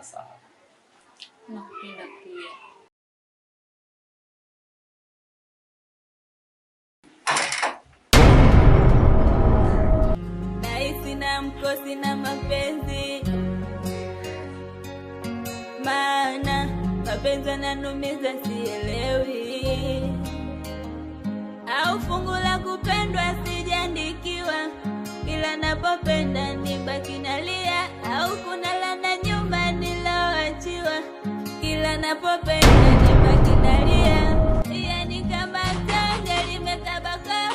Sawa. Nakupenda pia. Sina mkosi na mapenzi, maana mapenzi yananumiza sielewi, au fungu la kupendwa sijaandikiwa, kila napopenda nibaki nalia, au kuna lana nyuma niloachiwa, kila napopenda nibaki nalia, yani kama tanga limekabaka,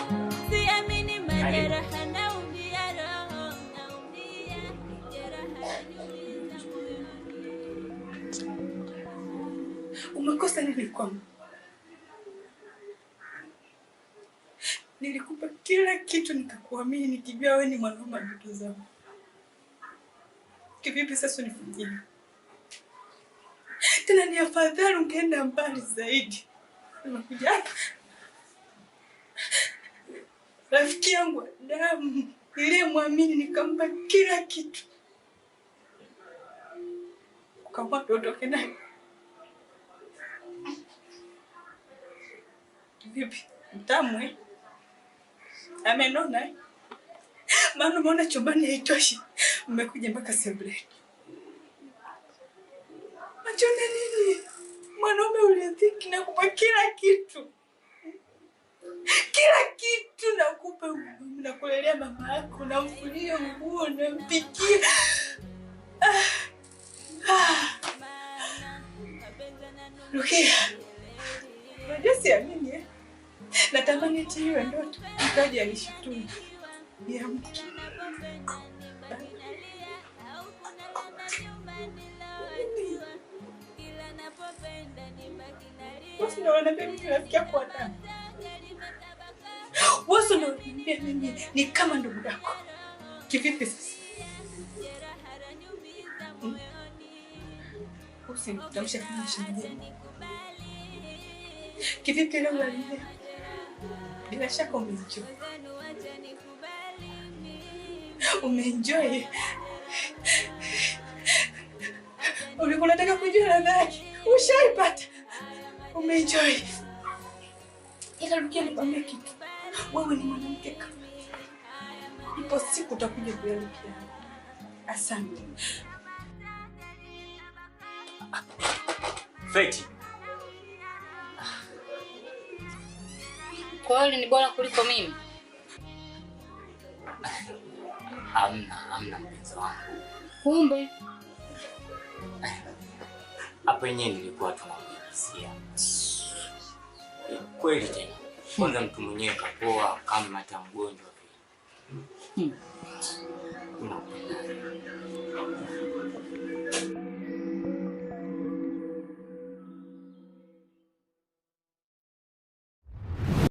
siamini majeraha naumia roho, naumia jeraha niumiza moyoni. Umekosa nini kwangu? Nilikupa kila kitu nikakuamini nikijua wewe ni mwanaume ndoto zangu. Kivipi sasa unifutie? Tena ni afadhali ungeenda mbali zaidi. Unakuja hapa. Rafiki yangu damu niliyemwamini nikampa kila kitu. Ukamwambia utoke naye. Vipi? Mtamu amenona maana umeona chumbani haitoshi, mmekuja mpaka sebuleni. Achona nini? Mwanaume uliziki na kupa kila kitu. Kila kitu nakupa, nakulelea mama yako, namfulia nguo, nampikia. Rukia. Unajua siamini natamani eti iwe ndoto, nikaja nishituni. Ya mtu. Wasi ndo wanambia mimi nafikia kwa damu. Wasi ndo wanambia mimi ni kama ndugu yako. Kivipi sasa? Usimtamsha kama shindani. Kivipi leo unaniambia? Bila shaka umeenjoy. Umeenjoy. Ulikuwa unataka kujua ladha yake. Ushaipata. Umeenjoy. Ila Rukia nikwambie kitu. Wewe ni mwanamke kama. Ipo siku utakuja kuelekea. Asante. Feti. Kwa hiyo ni bora kuliko mimi? Hamna mpenzi wangu. Kumbe Hapo yenyewe nilikuwa tunaongea. Kweli tena. Kwanza mtu mwenyewe kapoa kama hata mgonjwa. Unapenda.